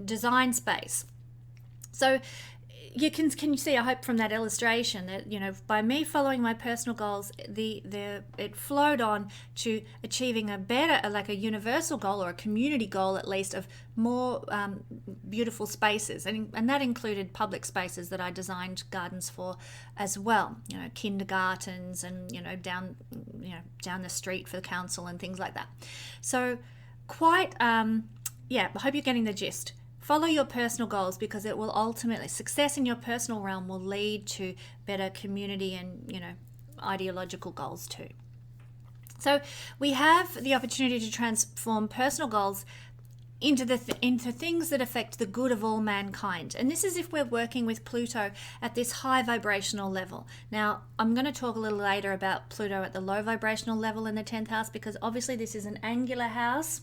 design space. So can you see, I hope from that illustration that by me following my personal goals, it flowed on to achieving a better, like a universal goal or a community goal at least, of more beautiful spaces, and that included public spaces that I designed gardens for as well. Kindergartens and down the street for the council and things like that. So quite I hope you're getting the gist. Follow your personal goals because it will ultimately, success in your personal realm will lead to better community and, ideological goals too. So we have the opportunity to transform personal goals into things that affect the good of all mankind. And this is if we're working with Pluto at this high vibrational level. Now, I'm going to talk a little later about Pluto at the low vibrational level in the 10th house, because obviously this is an angular house,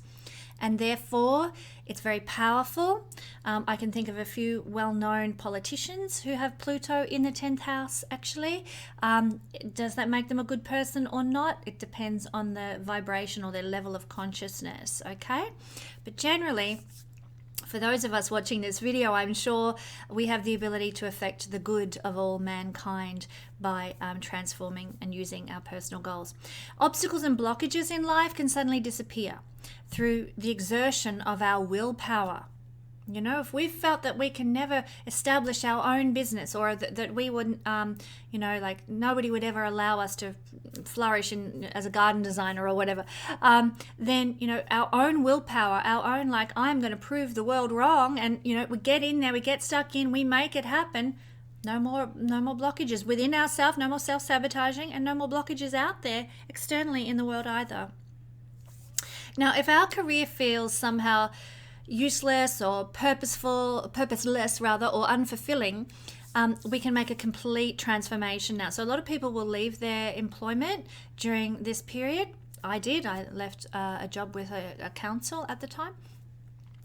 and therefore it's very powerful. I can think of a few well-known politicians who have Pluto in the 10th house, actually. Does that make them a good person or not? It depends on the vibration or their level of consciousness, okay? But generally, for those of us watching this video, I'm sure we have the ability to affect the good of all mankind by transforming and using our personal goals. Obstacles and blockages in life can suddenly disappear through the exertion of our willpower. If we've felt that we can never establish our own business, or that we wouldn't, like nobody would ever allow us to flourish as a garden designer or whatever, then, our own willpower, our own, like, I'm going to prove the world wrong, and, we get in there, we get stuck in, we make it happen. No more blockages within ourselves, no more self-sabotaging, and no more blockages out there externally in the world either. Now, if our career feels somehow useless or purposeless or unfulfilling, we can make a complete transformation now. So a lot of people will leave their employment during this period. I did. I left a job with a council at the time,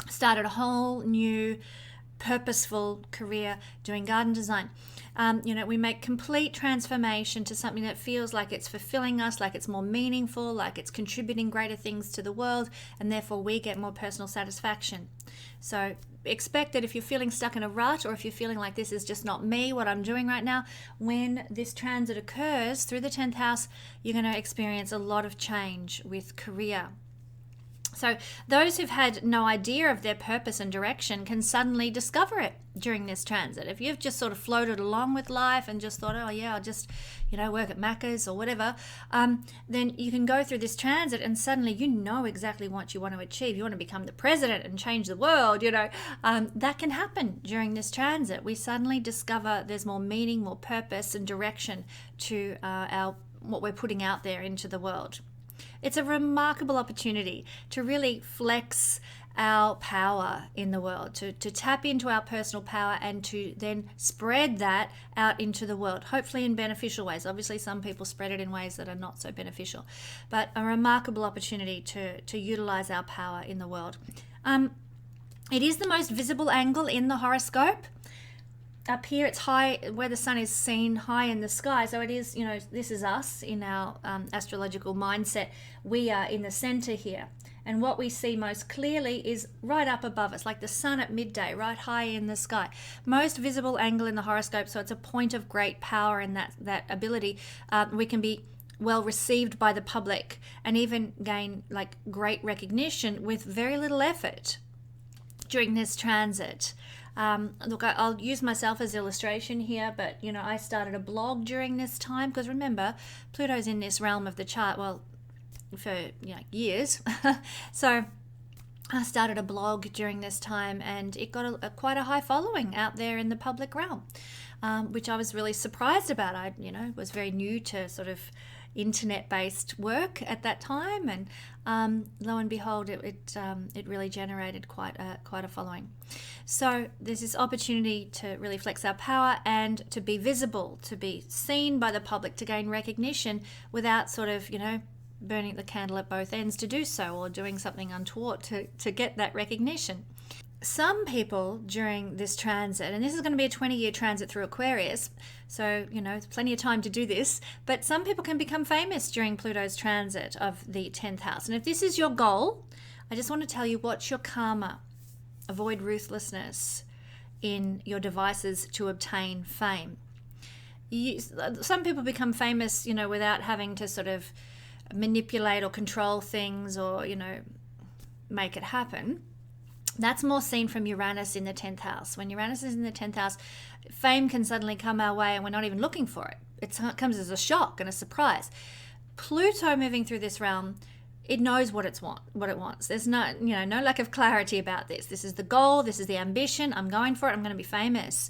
started a whole new purposeful career doing garden design. We make complete transformation to something that feels like it's fulfilling us, like it's more meaningful, like it's contributing greater things to the world, and therefore we get more personal satisfaction. So expect that if you're feeling stuck in a rut, or if you're feeling like this is just not me, what I'm doing right now, when this transit occurs through the 10th house, you're going to experience a lot of change with career. So those who've had no idea of their purpose and direction can suddenly discover it during this transit. If you've just sort of floated along with life and just thought, oh yeah, I'll just, work at Macca's or whatever, then you can go through this transit and suddenly you know exactly what you want to achieve. You want to become the president and change the world, that can happen during this transit. We suddenly discover there's more meaning, more purpose and direction to what we're putting out there into the world. It's a remarkable opportunity to really flex our power in the world, to tap into our personal power and to then spread that out into the world, hopefully in beneficial ways. Obviously, some people spread it in ways that are not so beneficial, but a remarkable opportunity to utilize our power in the world. It is the most visible angle in the horoscope. Up here, it's high, where the sun is seen high in the sky. So it is, this is us in our astrological mindset. We are in the center here. And what we see most clearly is right up above us, like the sun at midday, right high in the sky. Most visible angle in the horoscope, so it's a point of great power in that ability. We can be well received by the public and even gain like great recognition with very little effort during this transit. Look, I'll use myself as illustration here, but I started a blog during this time because remember, Pluto's in this realm of the chart, well, for years. So I started a blog during this time, and it got quite a high following out there in the public realm, which I was really surprised about. I was very new to sort of internet-based work at that time, and lo and behold, it really generated quite a following. So there's this opportunity to really flex our power and to be visible, to be seen by the public, to gain recognition without sort of burning the candle at both ends to do so, or doing something untoward to get that recognition. Some people during this transit, and this is going to be a 20-year transit through Aquarius, so there's plenty of time to do this, but some people can become famous during Pluto's transit of the 10th house. And if this is your goal, I just want to tell you, what's your karma? Avoid ruthlessness in your devices to obtain fame. Some people become famous without having to sort of manipulate or control things or make it happen. That's more seen from Uranus in the 10th house. When Uranus is in the 10th house, fame can suddenly come our way and we're not even looking for it. It comes as a shock and a surprise. Pluto moving through this realm, it knows what it wants. There's no lack of clarity about this. This is the goal, this is the ambition, I'm going for it, I'm going to be famous.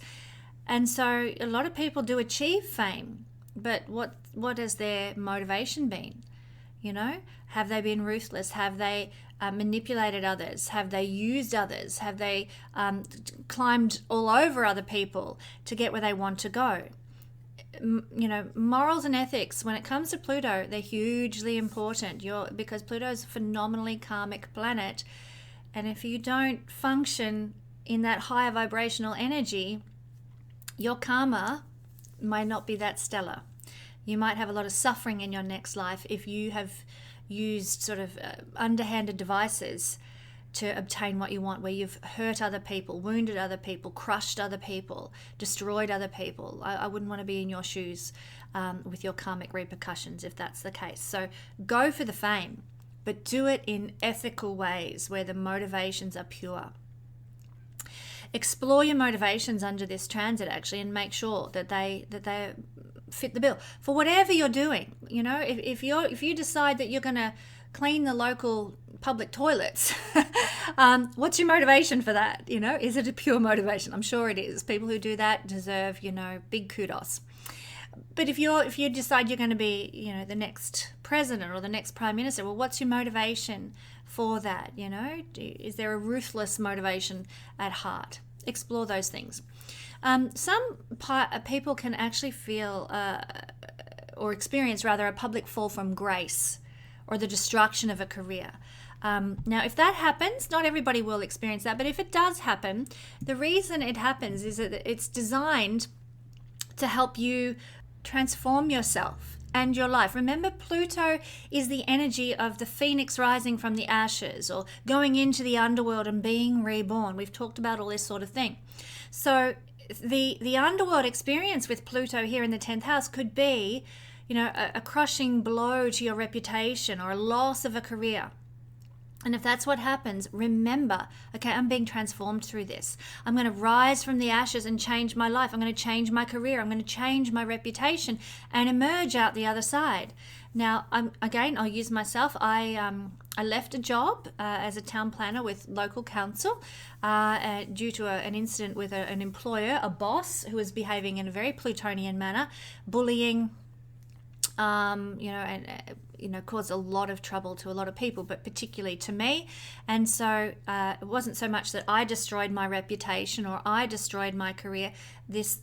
And so a lot of people do achieve fame, but what has their motivation been? Have they been ruthless? Have they manipulated others? Have they used others? Have they climbed all over other people to get where they want to go? Morals and ethics, when it comes to Pluto, they're hugely important. Because Pluto is a phenomenally karmic planet, and if you don't function in that higher vibrational energy, your karma might not be that stellar. You might have a lot of suffering in your next life if you have used sort of underhanded devices to obtain what you want, where you've hurt other people, wounded other people, crushed other people, destroyed other people. I wouldn't want to be in your shoes with your karmic repercussions if that's the case. So go for the fame, but do it in ethical ways where the motivations are pure. Explore your motivations under this transit actually, and make sure that they fit the bill for whatever you're doing. If you decide that you're going to clean the local public toilets, what's your motivation for that? Is it a pure motivation? I'm sure it is. People who do that deserve big kudos. But if you decide you're going to be the next president or the next prime minister, well, what's your motivation for that? Is there a ruthless motivation at heart? Explore those things. Some people can actually feel or experience rather a public fall from grace or the destruction of a career. Now, if that happens, not everybody will experience that, but if it does happen, the reason it happens is that it's designed to help you transform yourself and your life. Remember, Pluto is the energy of the phoenix rising from the ashes, or going into the underworld and being reborn. We've talked about all this sort of thing. So the underworld experience with Pluto here in the 10th house could be, a crushing blow to your reputation or a loss of a career. And if that's what happens, remember, okay, I'm being transformed through this. I'm going to rise from the ashes and change my life. I'm going to change my career. I'm going to change my reputation and emerge out the other side. Now, I'll use myself. I left a job as a town planner with local council due to an incident with an employer, a boss who was behaving in a very Plutonian manner, bullying, caused a lot of trouble to a lot of people, but particularly to me. And so it wasn't so much that I destroyed my reputation or I destroyed my career. This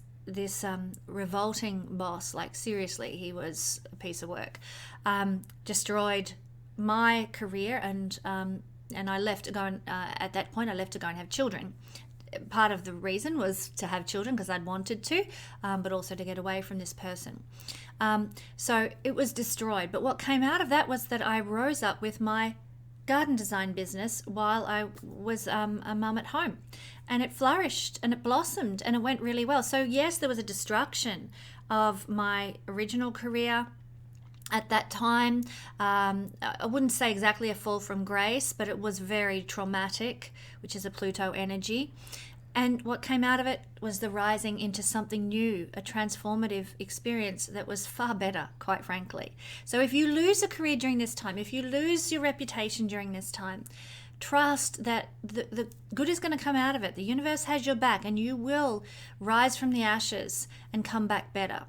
revolting boss, like seriously, he was a piece of work, destroyed my career and and I left to go and at that point I left to go and have children. Part of the reason was to have children because I'd wanted to, but also to get away from this person. So it was destroyed. But what came out of that was that I rose up with my garden design business while I was a mum at home, and it flourished and it blossomed and it went really well. So yes, there was a destruction of my original career at that time. I wouldn't say exactly a fall from grace, but it was very traumatic, which is a Pluto energy. And what came out of it was the rising into something new, a transformative experience that was far better, quite frankly. So if you lose a career during this time, if you lose your reputation during this time, trust that the good is going to come out of it. The universe has your back and you will rise from the ashes and come back better.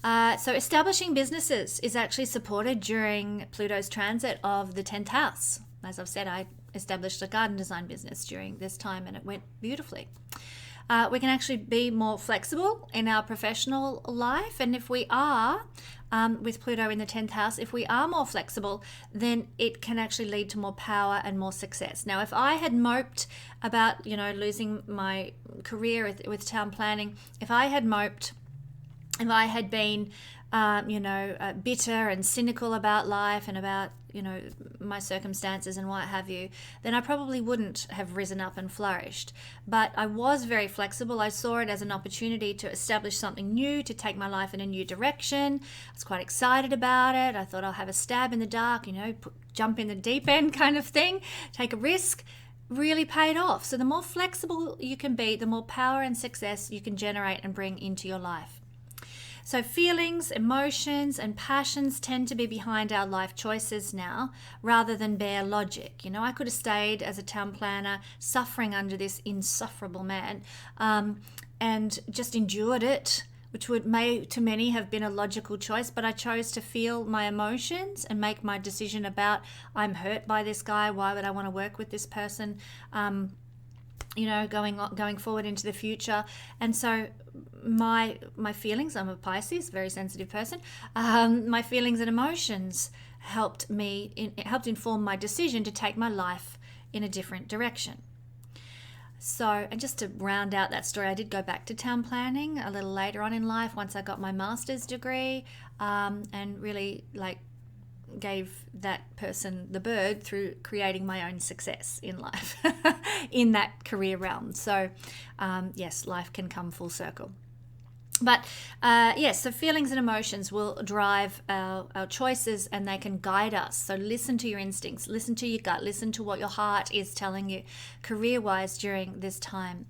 So establishing businesses is actually supported during Pluto's transit of the 10th house. As I've said, I established a garden design business during this time and it went beautifully. We can actually be more flexible in our professional life, and if we are, with Pluto in the 10th house, if we are more flexible, then it can actually lead to more power and more success. Now, if I had moped about, losing my career with town planning, if I had been, bitter and cynical about life and about, my circumstances and what have you, then I probably wouldn't have risen up and flourished. But I was very flexible. I saw it as an opportunity to establish something new, to take my life in a new direction. I was quite excited about it. I thought I'll have a stab in the dark, jump in the deep end kind of thing, take a risk. Really paid off. So the more flexible you can be, the more power and success you can generate and bring into your life. So feelings, emotions, and passions tend to be behind our life choices now, rather than bare logic. I could have stayed as a town planner, suffering under this insufferable man, and just endured it, which may to many have been a logical choice, but I chose to feel my emotions and make my decision about, I'm hurt by this guy, why would I want to work with this person, going forward into the future. And so my feelings, I'm a Pisces, very sensitive person, my feelings and emotions helped inform my decision to take my life in a different direction. So, and just to round out that story, I did go back to town planning a little later on in life once I got my master's degree, and really gave that person the bird through creating my own success in life in that career realm. So yes, life can come full circle. But yes, so feelings and emotions will drive our choices, and they can guide us. So listen to your instincts, listen to your gut, listen to what your heart is telling you career-wise during this time.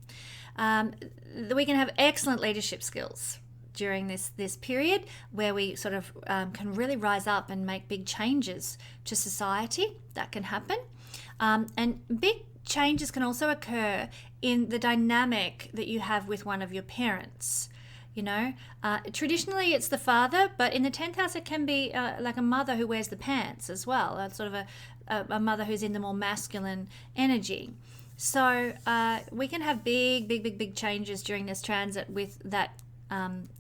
We can have excellent leadership skills during this period, where we sort of can really rise up and make big changes to society. That can happen. And big changes can also occur in the dynamic that you have with one of your parents. Traditionally it's the father, but in the 10th house it can be like a mother who wears the pants as well, sort of a mother who's in the more masculine energy. So we can have big changes during this transit with that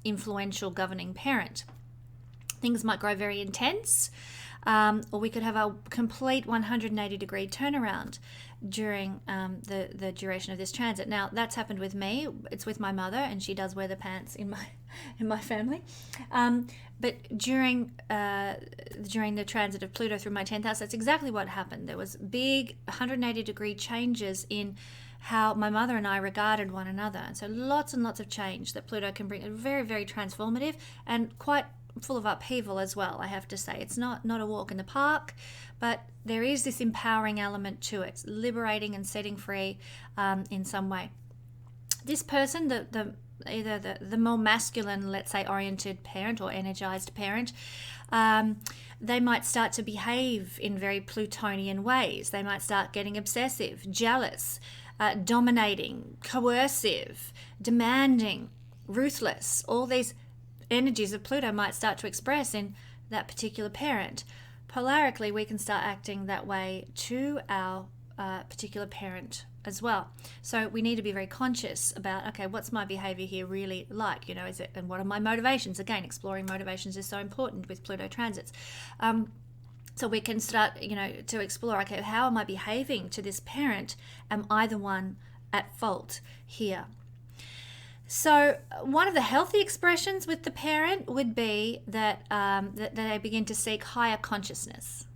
influential governing parent. Things might grow very intense, or we could have a complete 180-degree turnaround during the duration of this transit. Now, that's happened with me. It's with my mother, and she does wear the pants in my family. But during the transit of Pluto through my 10th house, that's exactly what happened. There was big 180-degree changes in how my mother and I regarded one another. And so lots and lots of change that Pluto can bring, very, very transformative and quite full of upheaval as well, I have to say. It's not a walk in the park, but there is this empowering element to it. It's liberating and setting free in some way. This person, either the more masculine, let's say, oriented parent or energized parent, they might start to behave in very Plutonian ways. They might start getting obsessive, jealous, dominating, coercive, demanding, ruthless. All these energies of Pluto might start to express in that particular parent. Polarically, we can start acting that way to our particular parent as well. So we need to be very conscious about, okay, what's my behavior here really like? Is it, and what are my motivations? Again, exploring motivations is so important with Pluto transits. So we can start, to explore, okay, how am I behaving to this parent? Am I the one at fault here? So one of the healthy expressions with the parent would be that, that they begin to seek higher consciousness,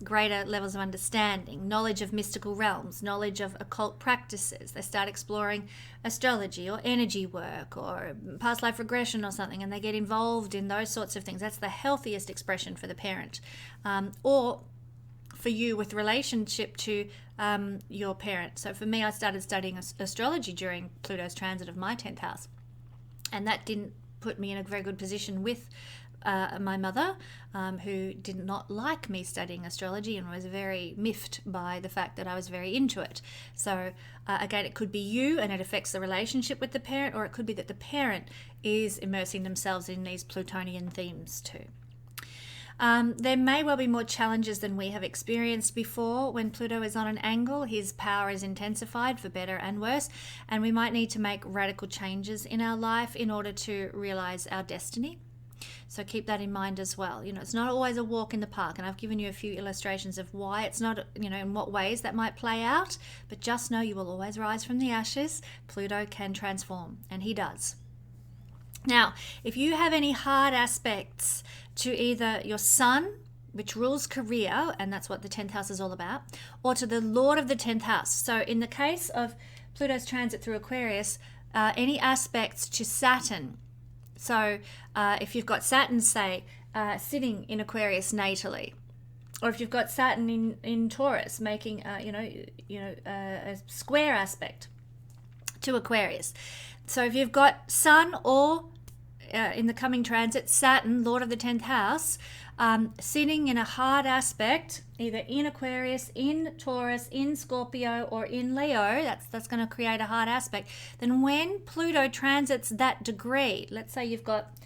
greater levels of understanding, knowledge of mystical realms, knowledge of occult practices. They start exploring astrology or energy work or past life regression or something, and they get involved in those sorts of things. That's the healthiest expression for the parent. Or for you with relationship to your parent. So for me, I started studying astrology during Pluto's transit of my 10th house, and that didn't put me in a very good position with my mother, who did not like me studying astrology and was very miffed by the fact that I was very into it. So again, it could be you and it affects the relationship with the parent, or it could be that the parent is immersing themselves in these Plutonian themes too. There may well be more challenges than we have experienced before. When Pluto is on an angle, his power is intensified for better and worse, and we might need to make radical changes in our life in order to realize our destiny. So keep that in mind as well. It's not always a walk in the park, and I've given you a few illustrations of why it's not, in what ways that might play out, but just know you will always rise from the ashes. Pluto can transform, and he does. Now, if you have any hard aspects to either your sun, which rules career, and that's what the 10th house is all about, or to the Lord of the 10th house. So in the case of Pluto's transit through Aquarius, any aspects to Saturn. So if you've got Saturn, say, sitting in Aquarius natally, or if you've got Saturn in Taurus making, a square aspect to Aquarius. So if you've got Sun or in the coming transit, Saturn, Lord of the 10th house, sitting in a hard aspect, either in Aquarius, in Taurus, in Scorpio, or in Leo, that's going to create a hard aspect. Then when Pluto transits that degree, let's say you've got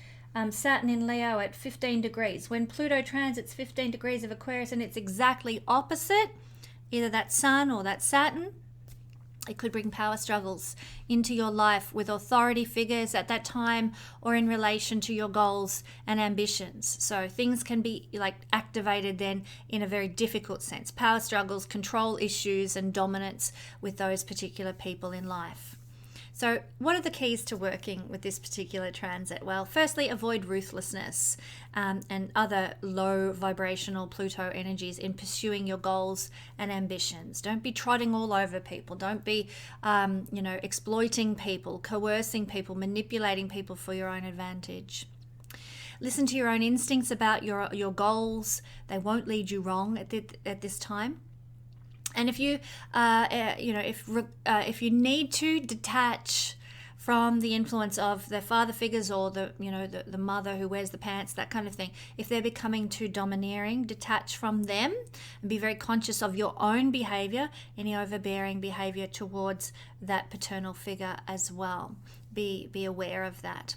Saturn in Leo at 15 degrees. When Pluto transits 15 degrees of Aquarius and it's exactly opposite, either that Sun or that Saturn, it could bring power struggles into your life with authority figures at that time or in relation to your goals and ambitions. So things can be activated then in a very difficult sense. Power struggles, control issues, and dominance with those particular people in life. So what are the keys to working with this particular transit? Well, firstly, avoid ruthlessness and other low vibrational Pluto energies in pursuing your goals and ambitions. Don't be trotting all over people. Don't be, exploiting people, coercing people, manipulating people for your own advantage. Listen to your own instincts about your goals. They won't lead you wrong at this time. And if you, if you need to detach from the influence of the father figures or the mother who wears the pants, that kind of thing, if they're becoming too domineering, detach from them and be very conscious of your own behavior, any overbearing behavior towards that paternal figure as well. Be aware of that.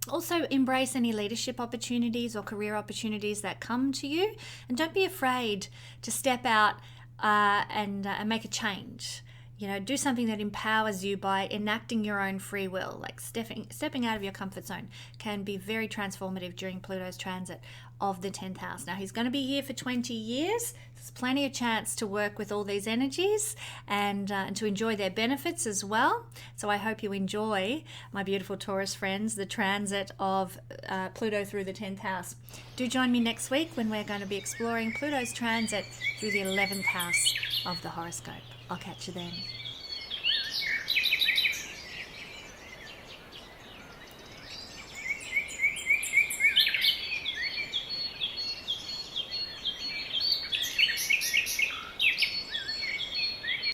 Also, embrace any leadership opportunities or career opportunities that come to you, and don't be afraid to step out and make a change. Do something that empowers you by enacting your own free will. Like stepping out of your comfort zone can be very transformative during Pluto's transit of the 10th house. Now, he's going to be here for 20 years. There's plenty of chance to work with all these energies and to enjoy their benefits as well. So I hope you enjoy, my beautiful Taurus friends, the transit of Pluto through the 10th house. Do join me next week when we're going to be exploring Pluto's transit through the 11th house of the horoscope. I'll catch you then.